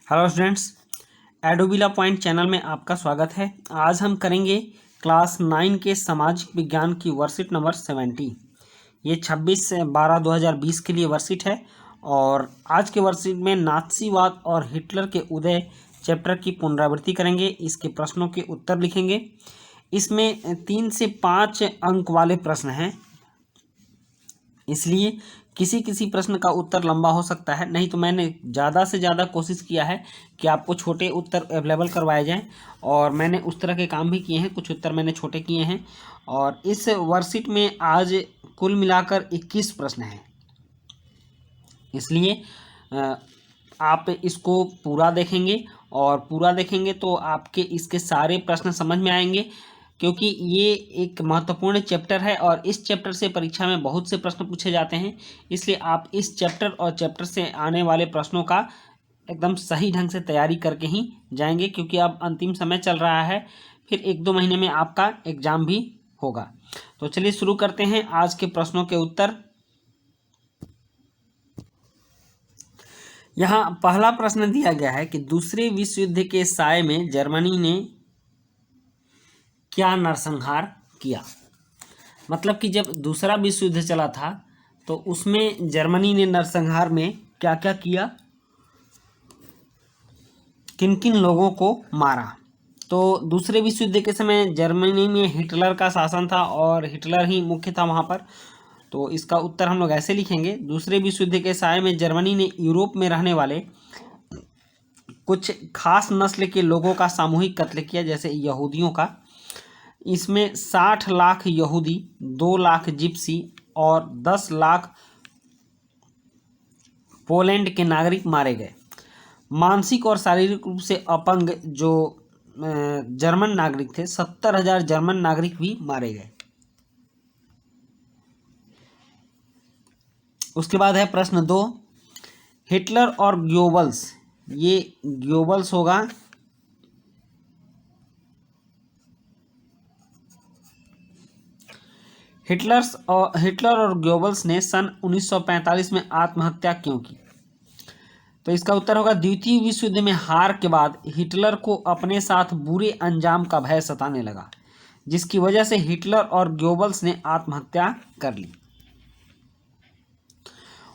Hello students, एडोबिला point channel में आपका स्वागत है। आज हम करेंगे क्लास 9 के सामाजिक विज्ञान की वर्कशीट नंबर 70। ये 26/12/2020 के लिए वर्कशीट है और आज के वर्कशीट में नाथसीवाद और हिटलर के उदय चैप्टर की पुनरावृत्ति करेंगे। इसके प्रश्नों के उत्तर लिखेंगे। इसमें 3 से 5 अंक वाले प्रश्न हैं, इसलिए किसी किसी प्रश्न का उत्तर लंबा हो सकता है। नहीं तो मैंने ज़्यादा से ज़्यादा कोशिश किया है कि आपको छोटे उत्तर अवेलेबल करवाए जाएं और मैंने उस तरह के काम भी किए हैं। कुछ उत्तर मैंने छोटे किए हैं और इस वर्कशीट में आज कुल मिलाकर 21 प्रश्न हैं। इसलिए आप इसको पूरा देखेंगे और पूरा देखेंगे तो आपके इसके सारे प्रश्न समझ में आएंगे, क्योंकि ये एक महत्वपूर्ण चैप्टर है और इस चैप्टर से परीक्षा में बहुत से प्रश्न पूछे जाते हैं। इसलिए आप इस चैप्टर और चैप्टर से आने वाले प्रश्नों का एकदम सही ढंग से तैयारी करके ही जाएंगे, क्योंकि अब अंतिम समय चल रहा है। फिर 1-2 महीने में आपका एग्जाम भी होगा। तो चलिए शुरू करते हैं आज के प्रश्नों के उत्तर। यहाँ पहला प्रश्न दिया गया है कि दूसरे विश्व युद्ध के साय में जर्मनी ने क्या नरसंहार किया। मतलब कि जब दूसरा विश्व युद्ध चला था तो उसमें जर्मनी ने नरसंहार में क्या क्या किया, किन किन लोगों को मारा। तो दूसरे विश्व युद्ध के समय जर्मनी में हिटलर का शासन था और हिटलर ही मुख्य था वहाँ पर। तो इसका उत्तर हम लोग ऐसे लिखेंगे, दूसरे विश्व युद्ध के साय में जर्मनी ने यूरोप में रहने वाले कुछ खास नस्ल के लोगों का सामूहिक कत्ल किया, जैसे यहूदियों का। इसमें 60 लाख यहूदी, 2 लाख जिप्सी और 10 लाख पोलैंड के नागरिक मारे गए। मानसिक और शारीरिक रूप से अपंग जो जर्मन नागरिक थे, 70,000 जर्मन नागरिक भी मारे गए। उसके बाद है प्रश्न 2, हिटलर और गोबल्स। ये गोबल्स होगा, हिटलर और गोबल्स ने सन 1945 में आत्महत्या क्यों की। तो इसका उत्तर होगा, द्वितीय विश्व युद्ध में हार के बाद हिटलर को अपने साथ बुरे अंजाम का भय सताने लगा, जिसकी वजह से हिटलर और गोबल्स ने आत्महत्या कर ली।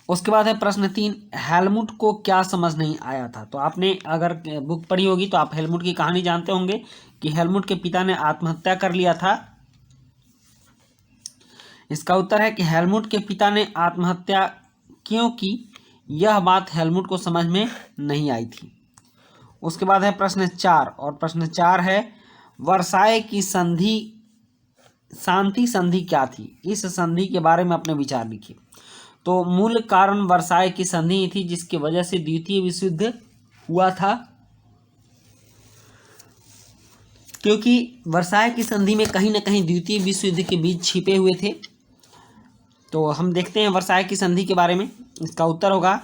उसके बाद है प्रश्न 3, हेलमुट को क्या समझ नहीं आया था। तो आपने अगर बुक पढ़ी होगी तो आप हेलमुट की कहानी जानते होंगे कि हेलमुट के पिता ने आत्महत्या कर लिया था। इसका उत्तर है कि हेलमुट के पिता ने आत्महत्या क्यों की, यह बात हेलमुट को समझ में नहीं आई थी। उसके बाद है प्रश्न 4 और प्रश्न 4 है, वर्साय की संधि शांति संधि क्या थी। इस संधि के बारे में अपने विचार लिखिए। तो मूल कारण वर्साय की संधि थी, जिसकी वजह से द्वितीय विश्व युद्ध हुआ था, क्योंकि वर्साय की संधि में कहीं ना कहीं द्वितीय विश्व युद्ध के बीच छिपे हुए थे। तो हम देखते हैं वर्साय की संधि के बारे में। इसका उत्तर होगा,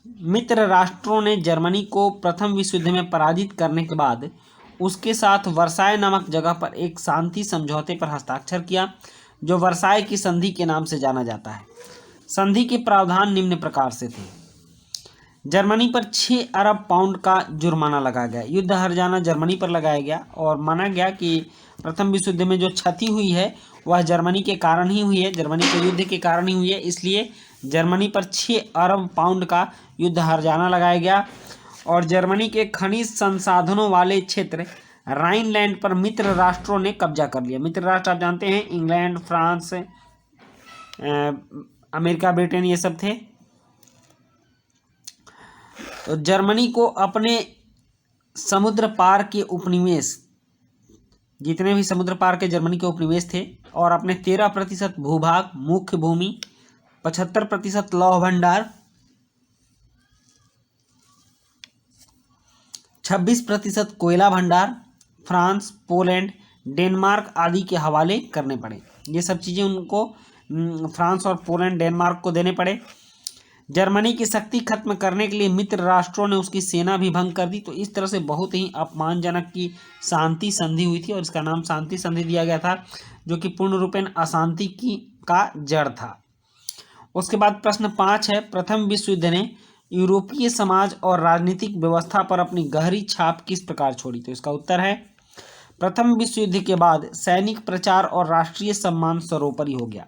मित्र राष्ट्रों ने जर्मनी को प्रथम विश्व युद्ध में पराजित करने के बाद उसके साथ वर्साय नामक जगह पर एक शांति समझौते पर हस्ताक्षर किया, जो वर्साय की संधि के नाम से जाना जाता है। संधि के प्रावधान निम्न प्रकार से थे। जर्मनी पर 6 अरब पाउंड का जुर्माना लगाया गया। युद्ध हर्जाना जर्मनी पर लगाया गया और माना गया कि प्रथम विश्व युद्ध में जो क्षति हुई है वह जर्मनी के कारण ही हुई है, जर्मनी के युद्ध के कारण ही हुई है। इसलिए जर्मनी पर 6 अरब पाउंड का युद्ध हर्जाना लगाया गया और जर्मनी के खनिज संसाधनों वाले क्षेत्र राइनलैंड पर मित्र राष्ट्रों ने कब्जा कर लिया। मित्र राष्ट्र आप जानते हैं, इंग्लैंड, फ्रांस, अमेरिका, ब्रिटेन, ये सब थे। तो जर्मनी को अपने समुद्र पार के उपनिवेश, जितने भी समुद्र पार के जर्मनी के उपनिवेश थे, और अपने 13% भूभाग, मुख्य भूमि, 75% लौह भंडार, 26% कोयला भंडार फ्रांस, पोलैंड, डेनमार्क आदि के हवाले करने पड़े। ये सब चीज़ें उनको फ्रांस और पोलैंड, डेनमार्क को देने पड़े। जर्मनी की शक्ति खत्म करने के लिए मित्र राष्ट्रों ने उसकी सेना भी भंग कर दी। तो इस तरह से बहुत ही अपमानजनक की शांति संधि हुई थी और इसका नाम शांति संधि दिया गया था, जो कि पूर्ण रूपेण अशांति की का जड़ था। उसके बाद प्रश्न 5 है, प्रथम विश्व युद्ध ने यूरोपीय समाज और राजनीतिक व्यवस्था पर अपनी गहरी छाप किस प्रकार छोड़ी? तो इसका उत्तर है प्रथम विश्व युद्ध के बाद सैनिक प्रचार और राष्ट्रीय सम्मान सर्वोपरि हो गया।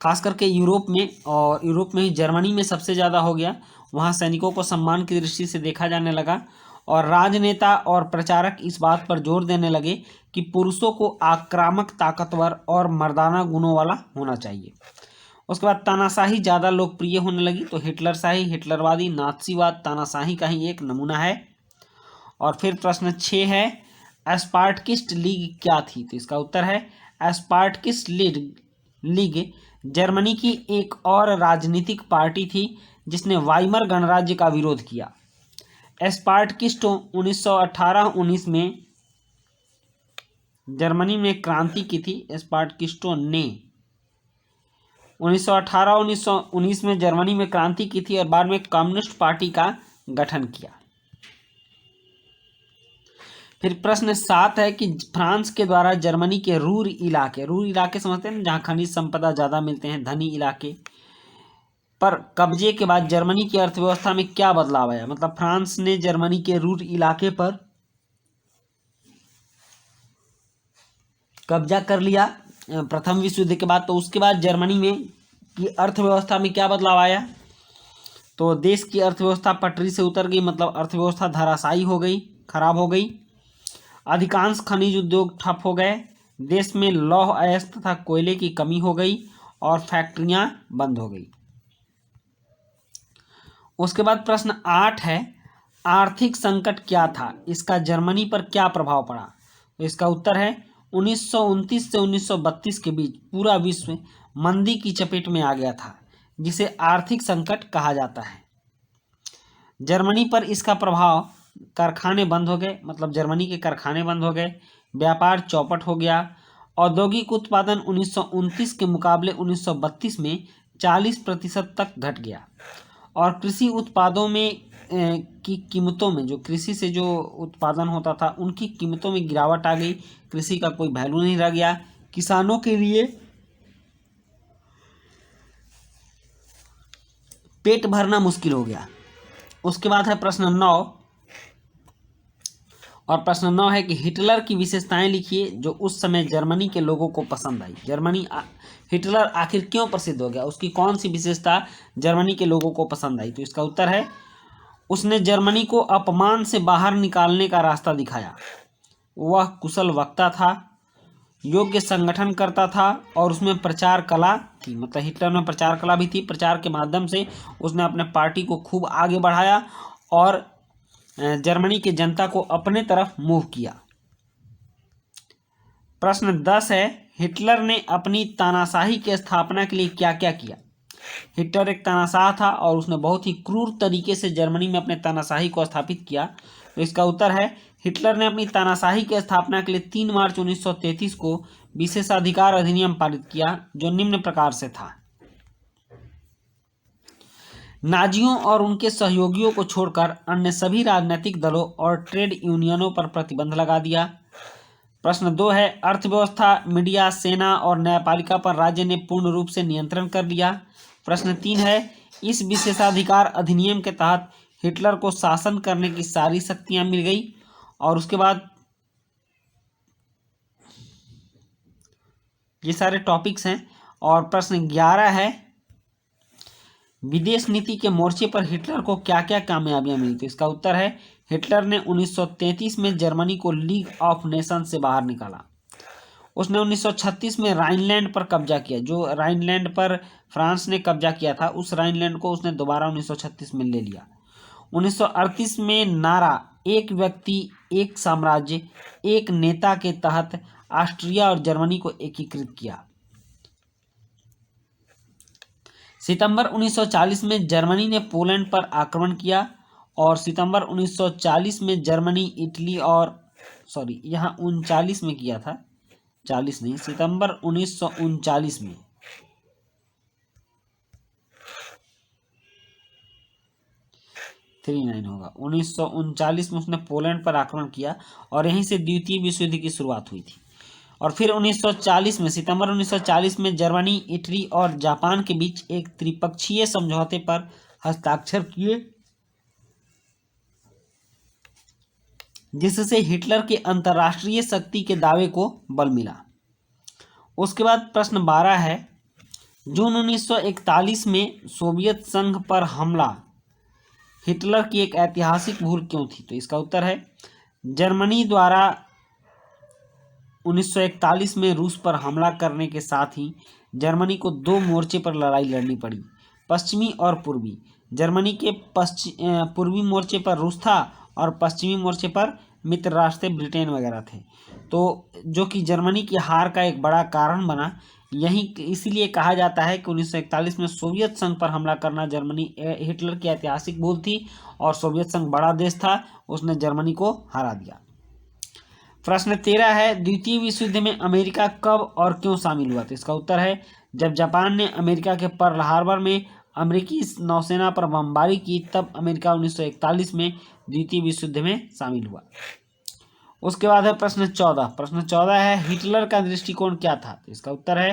खास करके यूरोप में, और यूरोप में ही जर्मनी में सबसे ज़्यादा हो गया। वहाँ सैनिकों को सम्मान की दृष्टि से देखा जाने लगा और राजनेता और प्रचारक इस बात पर जोर देने लगे कि पुरुषों को आक्रामक, ताकतवर और मर्दाना गुणों वाला होना चाहिए। उसके बाद तानाशाही ज़्यादा लोकप्रिय होने लगी। तो हिटलरशाही, हिटलरवादी, नाथसीवाद तानाशाही का ही एक नमूना है। और फिर प्रश्न 6 है, स्पार्टकिस्ट लीग क्या थी? तो इसका उत्तर है स्पार्टकिस्ट लीग जर्मनी की एक और राजनीतिक पार्टी थी जिसने वाइमर गणराज्य का विरोध किया। स्पार्टकिस्टों 1918-19 में जर्मनी में क्रांति की थी। स्पार्टकिस्टों ने 1918-19 में जर्मनी में क्रांति की थी और बाद में कम्युनिस्ट पार्टी का गठन किया। फिर प्रश्न 7 है कि फ्रांस के द्वारा जर्मनी के रूर इलाके समझते हैं जहाँ खनिज संपदा ज़्यादा मिलते हैं, धनी इलाके पर कब्जे के बाद जर्मनी की अर्थव्यवस्था में क्या बदलाव आया? मतलब फ्रांस ने जर्मनी के रूर इलाके पर कब्जा कर लिया प्रथम विश्व युद्ध के बाद, तो उसके बाद जर्मनी में की अर्थव्यवस्था में क्या बदलाव आया? तो देश की अर्थव्यवस्था पटरी से उतर गई, मतलब अर्थव्यवस्था धराशायी हो गई, खराब हो गई। अधिकांश खनिज उद्योग ठप हो गए, देश में लौह अयस्क तथा कोयले की कमी हो गई और फैक्ट्रियां बंद हो गई। उसके बाद प्रश्न 8 है, आर्थिक संकट क्या था? इसका जर्मनी पर क्या प्रभाव पड़ा? तो इसका उत्तर है 1929 से 1932 के बीच पूरा विश्व मंदी की चपेट में आ गया था, जिसे आर्थिक संकट कहा जाता है। जर्मनी पर इसका प्रभाव, कारखाने बंद हो गए, मतलब जर्मनी के कारखाने बंद हो गए, व्यापार चौपट हो गया, औद्योगिक उत्पादन 1929 के मुकाबले 1932 में 40% तक घट गया और कृषि उत्पादों में की कीमतों में, जो कृषि से जो उत्पादन होता था उनकी कीमतों में गिरावट आ गई। कृषि का कोई वैल्यू नहीं रह गया, किसानों के लिए पेट भरना मुश्किल हो गया। उसके बाद है प्रश्न 9, और प्रश्न 9 है कि हिटलर की विशेषताएं लिखिए जो उस समय जर्मनी के लोगों को पसंद आई। हिटलर आखिर क्यों प्रसिद्ध हो गया? उसकी कौन सी विशेषता जर्मनी के लोगों को पसंद आई? तो इसका उत्तर है उसने जर्मनी को अपमान से बाहर निकालने का रास्ता दिखाया। वह कुशल वक्ता था, योग्य संगठन करता था और उसमें प्रचार कला थी। मतलब हिटलर में प्रचार कला भी थी। प्रचार के माध्यम से उसने अपने पार्टी को खूब आगे बढ़ाया और जर्मनी की जनता को अपने तरफ मूव किया। प्रश्न 10 है, हिटलर ने अपनी तानाशाही की स्थापना के लिए क्या क्या किया? हिटलर एक तानाशाह था और उसने बहुत ही क्रूर तरीके से जर्मनी में अपने तानाशाही को स्थापित किया। तो इसका उत्तर है हिटलर ने अपनी तानाशाही की स्थापना के लिए 3 मार्च 1933 को विशेषाधिकार अधिनियम पारित किया, जो निम्न प्रकार से था। नाजियों और उनके सहयोगियों को छोड़कर अन्य सभी राजनीतिक दलों और ट्रेड यूनियनों पर प्रतिबंध लगा दिया। प्रश्न 2 है, अर्थव्यवस्था, मीडिया, सेना और न्यायपालिका पर राज्य ने पूर्ण रूप से नियंत्रण कर लिया। प्रश्न 3 है, इस विशेषाधिकार अधिनियम के तहत हिटलर को शासन करने की सारी शक्तियां मिल गई। और उसके बाद ये सारे टॉपिक्स हैं। और प्रश्न 11 है, विदेश नीति के मोर्चे पर हिटलर को क्या क्या कामयाबियां मिली? तो इसका उत्तर है हिटलर ने 1933 में जर्मनी को लीग ऑफ नेशन से बाहर निकाला। उसने 1936 में राइनलैंड पर कब्जा किया। जो राइनलैंड पर फ्रांस ने कब्जा किया था, उस राइनलैंड को उसने दोबारा 1936 में ले लिया। 1938 में नारा एक व्यक्ति एक साम्राज्य एक नेता के तहत ऑस्ट्रिया और जर्मनी को एकीकृत किया। सितंबर 1940 में जर्मनी ने पोलैंड पर आक्रमण किया और सितंबर 1940 में जर्मनी, इटली और यहाँ 39 में किया था, 40 नहीं, सितंबर 1939 में 39 होगा। 1939 में उसने पोलैंड पर आक्रमण किया और यहीं से द्वितीय विश्व युद्ध की शुरुआत हुई थी। और फिर 1940 में, सितंबर 1940 में जर्मनी, इटली और जापान के बीच एक त्रिपक्षीय समझौते पर हस्ताक्षर किए, जिससे हिटलर के अंतर्राष्ट्रीय शक्ति के दावे को बल मिला। उसके बाद प्रश्न 12 है, जून 1941 में सोवियत संघ पर हमला हिटलर की एक ऐतिहासिक भूल क्यों थी? तो इसका उत्तर है, जर्मनी द्वारा 1941 में रूस पर हमला करने के साथ ही जर्मनी को दो मोर्चे पर लड़ाई लड़नी पड़ी, पश्चिमी और पूर्वी। जर्मनी के पूर्वी मोर्चे पर रूस था और पश्चिमी मोर्चे पर मित्र राष्ट्र ब्रिटेन वगैरह थे, तो जो कि जर्मनी की हार का एक बड़ा कारण बना। यही इसीलिए कहा जाता है कि 1941 में सोवियत संघ पर हमला करना हिटलर की ऐतिहासिक भूल थी और सोवियत संघ बड़ा देश था, उसने जर्मनी को हरा दिया। प्रश्न 13 है, द्वितीय विश्व युद्ध में अमेरिका कब और क्यों शामिल हुआ? तो इसका उत्तर है, जब जापान ने अमेरिका के पर्ल हार्बर में अमेरिकी नौसेना पर बमबारी की, तब अमेरिका 1941 में द्वितीय विश्व युद्ध में शामिल हुआ। उसके बाद है प्रश्न 14। प्रश्न 14 है, हिटलर का दृष्टिकोण क्या था? तो इसका उत्तर है,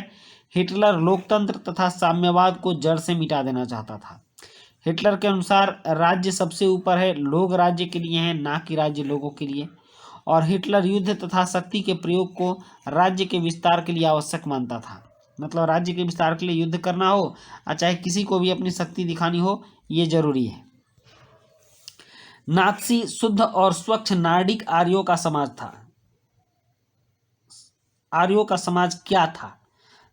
हिटलर लोकतंत्र तथा साम्यवाद को जड़ से मिटा देना चाहता था। हिटलर के अनुसार राज्य सबसे ऊपर है, लोग राज्य के लिए हैं, ना कि राज्य लोगों के लिए। और हिटलर युद्ध तथा शक्ति के प्रयोग को राज्य के विस्तार के लिए आवश्यक मानता था। मतलब राज्य के विस्तार के लिए युद्ध करना हो और चाहे किसी को भी अपनी शक्ति दिखानी हो, ये जरूरी है। नात्सी शुद्ध और स्वच्छ नार्डिक आर्यों का समाज था। आर्यों का समाज क्या था?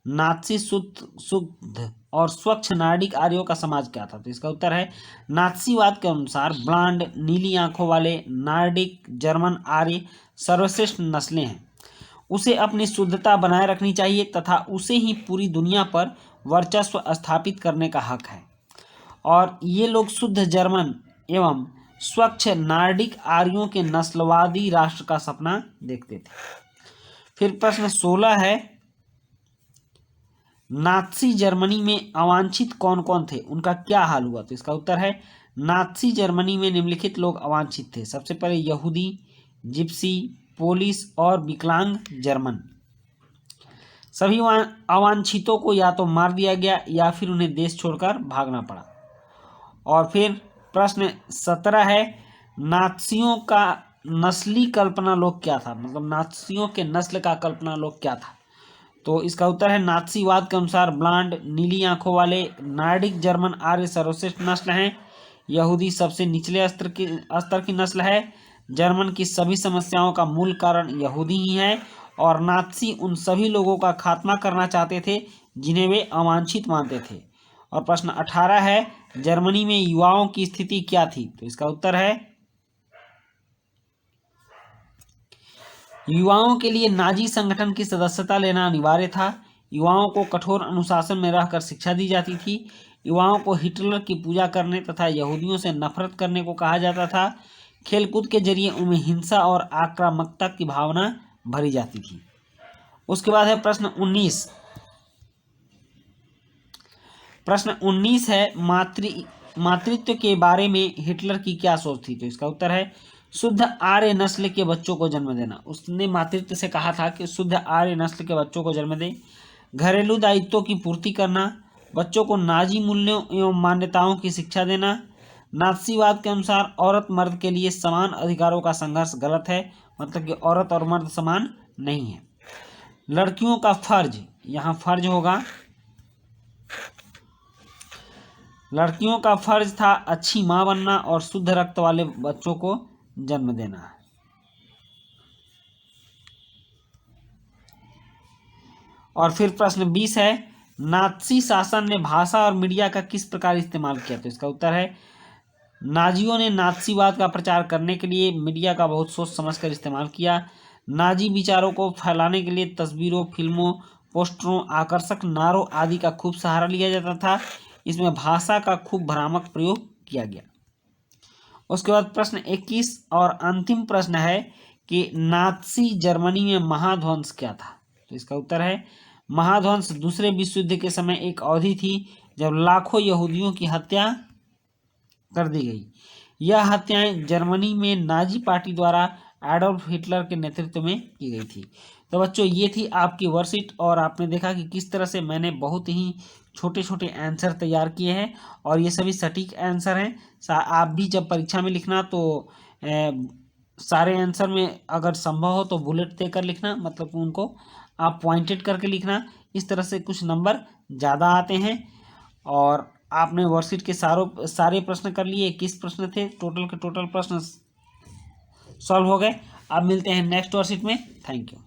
नात्सी शुद्ध और स्वच्छ नार्डिक आर्यों का समाज क्या था? तो इसका उत्तर है, नात्सीवाद के अनुसार ब्लांड, नीली आंखों वाले नार्डिक जर्मन आर्य सर्वश्रेष्ठ नस्लें हैं। उसे अपनी शुद्धता बनाए रखनी चाहिए तथा उसे ही पूरी दुनिया पर वर्चस्व स्थापित करने का हक है। और ये लोग शुद्ध जर्मन एवं स्वच्छ नार्डिक आर्यों के नस्लवादी राष्ट्र का सपना देखते थे। फिर प्रश्न 16 है, नात्सी जर्मनी में अवांछित कौन कौन थे, उनका क्या हाल हुआ? तो इसका उत्तर है, नात्सी जर्मनी में निम्नलिखित लोग अवांछित थे। सबसे पहले यहूदी, जिप्सी, पोलिस और विकलांग जर्मन। सभी अवांछितों को या तो मार दिया गया या फिर उन्हें देश छोड़कर भागना पड़ा। और फिर प्रश्न 17 है, नात्सियों का नस्ली कल्पना लोग क्या था? मतलब नात्सियों के नस्ल का कल्पना लोग क्या था? तो इसका उत्तर है, नात्सीवाद के अनुसार ब्लांड, नीली आंखों वाले नार्डिक जर्मन आर्य सर्वश्रेष्ठ नस्ल हैं। यहूदी सबसे निचले स्तर की नस्ल है। जर्मन की सभी समस्याओं का मूल कारण यहूदी ही है। और नात्सी उन सभी लोगों का खात्मा करना चाहते थे जिन्हें वे अवांछित मानते थे। और प्रश्न 18 है, जर्मनी में युवाओं की स्थिति क्या थी? तो इसका उत्तर है, युवाओं के लिए नाजी संगठन की सदस्यता लेना अनिवार्य था। युवाओं को कठोर अनुशासन में रहकर शिक्षा दी जाती थी। युवाओं को हिटलर की पूजा करने तथा यहूदियों से नफरत करने को कहा जाता था। खेलकूद के जरिए उनमें हिंसा और आक्रामकता की भावना भरी जाती थी। उसके बाद है प्रश्न 19। प्रश्न 19 है, मातृत्व के बारे में हिटलर की क्या सोच थी? तो इसका उत्तर है, शुद्ध आर्य नस्ल के बच्चों को जन्म देना। उसने मातृत्व से कहा था कि शुद्ध आर्य नस्ल के बच्चों को जन्म दे। घरेलू दायित्वों की पूर्ति करना, बच्चों को नाजी मूल्यों एवं मान्यताओं की शिक्षा देना। नात्सीवाद के अनुसार औरत मर्द के लिए समान अधिकारों का संघर्ष गलत है, मतलब कि औरत और मर्द समान नहीं है। लड़कियों का फर्ज, यहाँ फर्ज होगा, लड़कियों का फर्ज था अच्छी मां बनना और शुद्ध रक्त वाले बच्चों को जन्म देना। और फिर प्रश्न 20 है, नात्सी शासन ने भाषा और मीडिया का किस प्रकार इस्तेमाल किया? तो इसका उत्तर है, नाजियों ने नात्सीवाद का प्रचार करने के लिए मीडिया का बहुत सोच समझकर इस्तेमाल किया। नाजी विचारों को फैलाने के लिए तस्वीरों, फिल्मों, पोस्टरों, आकर्षक नारों आदि का खूब सहारा लिया जाता था। इसमें भाषा का खूब भ्रामक प्रयोग किया गया। उसके बाद प्रश्न 21 और अंतिम प्रश्न है कि नात्सी जर्मनी में महाध्वंस क्या था? तो इसका उत्तर है, महाध्वंस दूसरे विश्व युद्ध के समय एक अवधि थी जब लाखों यहूदियों की हत्या कर दी गई। यह हत्याएं जर्मनी में नाजी पार्टी द्वारा एडोल्फ हिटलर के नेतृत्व में की गई थी। तो बच्चों ये थी आपकी वर्कशीट, और आपने देखा कि किस तरह से मैंने बहुत ही छोटे छोटे आंसर तैयार किए हैं और ये सभी सटीक आंसर हैं। आप भी जब परीक्षा में लिखना तो सारे आंसर में अगर संभव हो तो बुलेट देकर लिखना, मतलब उनको आप पॉइंटेड करके लिखना। इस तरह से कुछ नंबर ज़्यादा आते हैं। और आपने वर्कशीट के सारे प्रश्न कर लिए, 21 प्रश्न थे, टोटल के टोटल प्रश्न सॉल्व हो गए। अब मिलते हैं नेक्स्ट वर्कशीट में। Thank you.